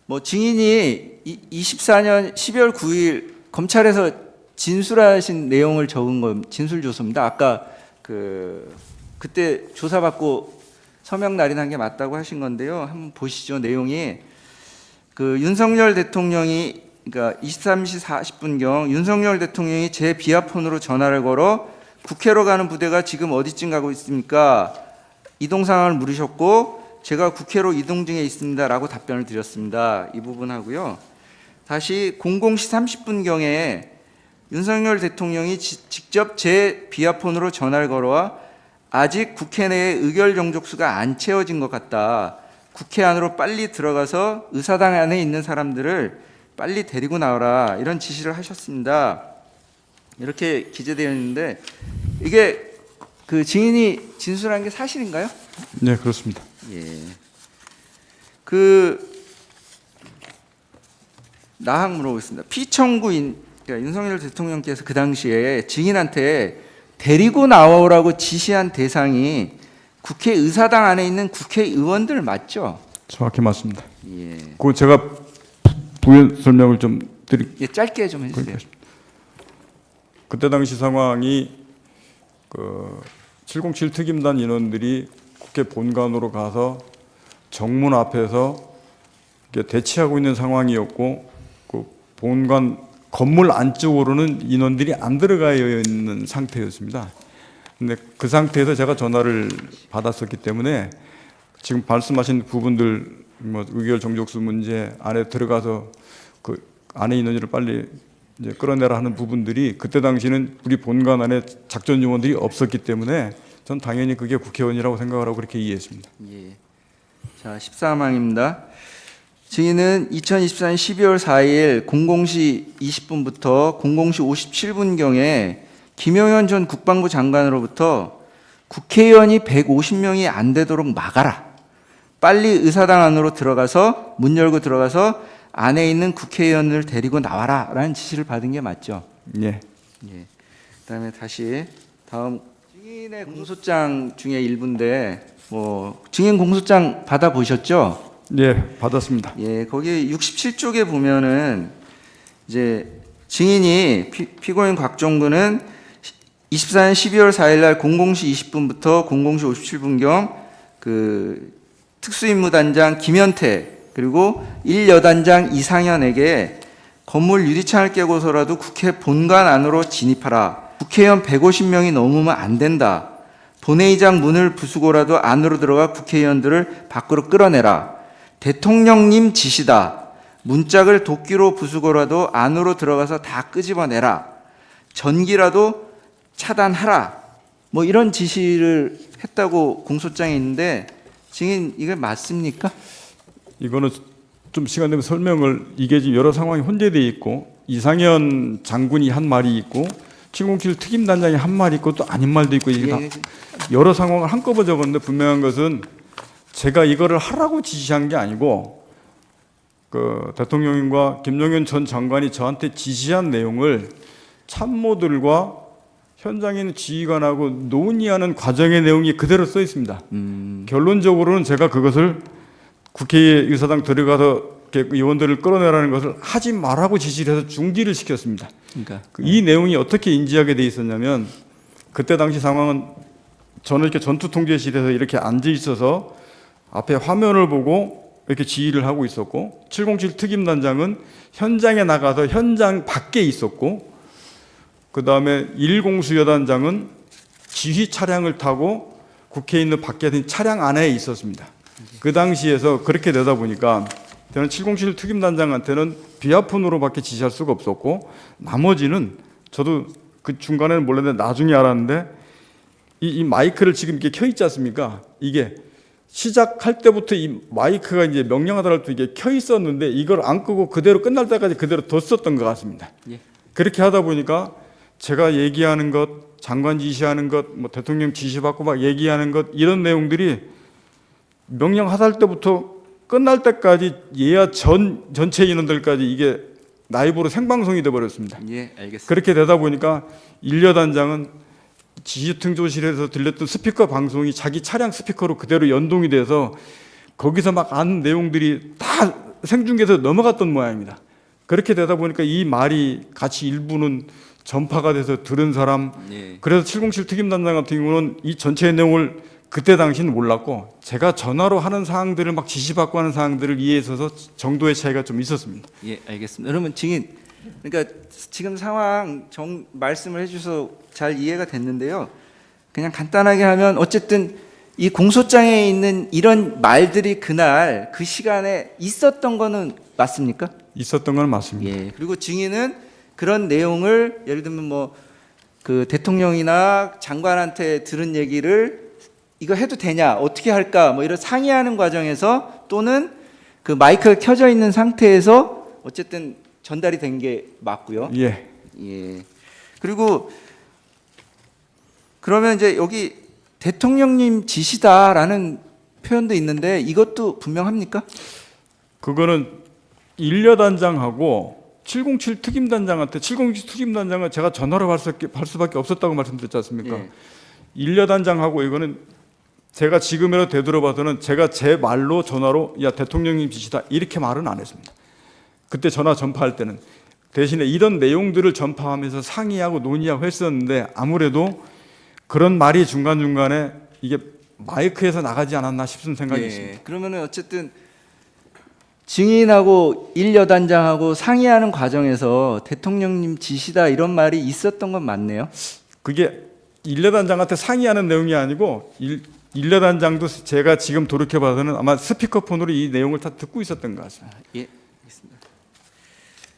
뭐 증인이 24년 12월 9일 검찰에서 진술하신 내용을 적은 건 진술 조서입니다. 아까 그때 조사받고 서명 날인한 게 맞다고 하신 건데요. 한번 보시죠. 내용이 윤석열 대통령이 그러니까 23시 40분경 윤석열 대통령이 제 비아폰으로 전화를 걸어 국회로 가는 부대가 지금 어디쯤 가고 있습니까? 이동 상황을 물으셨고 제가 국회로 이동 중에 있습니다라고 답변을 드렸습니다. 이 부분 하고요. 다시 00시 30분경에 윤석열 대통령이 직접 제 비아폰으로 전화를 걸어와 아직 국회 내에 의결 정족수가 안 채워진 것 같다. 국회 안으로 빨리 들어가서 의사당 안에 있는 사람들을 빨리 데리고 나와라. 이런 지시를 하셨습니다. 이렇게 기재되어 있는데 이게 증인이 진술한 게 사실인가요? 네, 그렇습니다. 예. 나항 물어보겠습니다. 피청구인 그러니까 윤석열 대통령께서 그 당시에 증인한테 데리고 나오라고 지시한 대상이 국회 의사당 안에 있는 국회의원들 맞죠? 정확히 맞습니다. 예. 그 제가 부연 설명을 좀 드릴게요. 예, 짧게 좀 해주세요. 그때 당시 상황이 707 특임단 인원들이 국회 본관으로 가서 정문 앞에서 대치하고 있는 상황이었고 그 본관 건물 안쪽으로는 인원들이 안 들어가 있는 상태였습니다. 근데 그 상태에서 제가 전화를 받았었기 때문에 지금 말씀하신 부분들 뭐 의결 정족수 문제 안에 들어가서 그 안에 인원들을 빨리 이제 끌어내라 하는 부분들이 그때 당시는 우리 본관 안에 작전 요원들이 없었기 때문에 전 당연히 그게 국회의원이라고 생각을 하고 그렇게 이해했습니다. 예. 자, 14항입니다. 증인은 2024년 12월 4일 00시 20분부터 00시 57분경에 김용현 전 국방부 장관으로부터 국회의원이 150명이 안 되도록 막아라. 빨리 의사당 안으로 들어가서 문 열고 들어가서 안에 있는 국회의원을 데리고 나와라 라는 지시를 받은 게 맞죠? 예. 예. 그다음에 다시 다음 증인의 공소장 중에 일부인데 뭐 증인 공소장 받아 보셨죠? 네, 받았습니다. 예, 거기 67쪽에 보면은 이제 증인이 피고인 곽종근은 24년 12월 4일 날 00시 20분부터 00시 57분경 특수임무단장 김현태 그리고 1여단장 이상현에게 건물 유리창을 깨고서라도 국회 본관 안으로 진입하라. 국회의원 150명이 넘으면 안 된다. 본회의장 문을 부수고라도 안으로 들어가 국회의원들을 밖으로 끌어내라. 대통령님 지시다. 문짝을 도끼로 부수고라도 안으로 들어가서 다 끄집어내라. 전기라도 차단하라. 뭐 이런 지시를 했다고 공소장에 있는데 증인 이게 맞습니까? 이거는 좀 시간 되면 설명을 이게 지금 여러 상황이 혼재되어 있고 이상현 장군이 한 말이 있고 707 특임단장이 한 말이 있고 또 아닌 말도 있고 이게 다 여러 상황을 한꺼번에 적었는데 분명한 것은 제가 이거를 하라고 지시한 게 아니고 대통령님과 김용현 전 장관이 저한테 지시한 내용을 참모들과 현장에 있는 지휘관하고 논의하는 과정의 내용이 그대로 써 있습니다. 결론적으로는 제가 그것을 국회의 의사당 들어가서 의원들을 끌어내라는 것을 하지 말라고 지시를 해서 중지를 시켰습니다. 그러니까 이 내용이 어떻게 인지하게 돼 있었냐면 그때 당시 상황은 저는 이렇게 전투통제실에서 이렇게 앉아 있어서 앞에 화면을 보고 이렇게 지휘를 하고 있었고 707 특임단장은 현장에 나가서 현장 밖에 있었고 그 다음에 1공수 여단장은 지휘 차량을 타고 국회에 있는 밖에 있는 차량 안에 있었습니다. 그 당시에서 그렇게 되다 보니까 저는 707 특임단장한테는 비아폰으로밖에 지시할 수가 없었고 나머지는 저도 그 중간에는 몰랐는데 나중에 알았는데 이 마이크를 지금 이렇게 켜 있지 않습니까? 이게 시작할 때부터 이 마이크가 이제 명령하더라도 이게 켜 있었는데 이걸 안 끄고 그대로 끝날 때까지 그대로 뒀었던 것 같습니다. 예. 그렇게 하다 보니까 제가 얘기하는 것, 장관 지시하는 것, 뭐 대통령 지시받고 막 얘기하는 것 이런 내용들이 명령하달 때부터 끝날 때까지 예야 전체 인원들까지 이게 라이브로 생방송이 돼버렸습니다. 예, 알겠습니다. 그렇게 되다 보니까 1여단장은 지휘통조실에서 들렸던 스피커 방송이 자기 차량 스피커로 그대로 연동이 돼서 거기서 막 아는 내용들이 다 생중계에서 넘어갔던 모양입니다. 그렇게 되다 보니까 이 말이 같이 일부는 전파가 돼서 들은 사람, 예. 그래서 707 특임단장 같은 경우는 이 전체의 내용을 그때 당시는 몰랐고 제가 전화로 하는 사항들을 막 지시받고 하는 사항들을 이해해 있어서 정도의 차이가 좀 있었습니다. 예, 알겠습니다. 그러면 증인, 그러니까 지금 상황 말씀을 해주셔서 잘 이해가 됐는데요. 그냥 간단하게 하면 어쨌든 이 공소장에 있는 이런 말들이 그날 그 시간에 있었던 거는 맞습니까? 있었던 건 맞습니다. 예. 그리고 증인은 그런 내용을 예를 들면 뭐 그 대통령이나 장관한테 들은 얘기를 이거 해도 되냐, 어떻게 할까, 뭐 이런 상의하는 과정에서 또는 그 마이크가 켜져 있는 상태에서 어쨌든 전달이 된 게 맞고요. 예. 예. 그리고 그러면 이제 여기 대통령님 지시다라는 표현도 있는데 이것도 분명합니까? 그거는 일여단장하고 707 특임단장한테 707 특임단장은 제가 전화로 할 수밖에 없었다고 말씀드렸지 않습니까? 예. 일여단장하고 이거는 제가 지금이라도 되돌아봐서는 제가 제 말로 전화로 야 대통령님 지시다 이렇게 말은 안 했습니다. 그때 전화 전파할 때는 대신에 이런 내용들을 전파하면서 상의하고 논의하고 했었는데 아무래도 그런 말이 중간중간에 이게 마이크에서 나가지 않았나 싶은 생각이 있습니다. 그러면은 어쨌든 증인하고 일여단장하고 상의하는 과정에서 대통령님 지시다 이런 말이 있었던 건 맞네요. 그게 일여단장한테 상의하는 내용이 아니고 일여단장도 제가 지금 돌이켜봐서는 아마 스피커폰으로 이 내용을 다 듣고 있었던 것 같습니다. 예, 알겠습니다.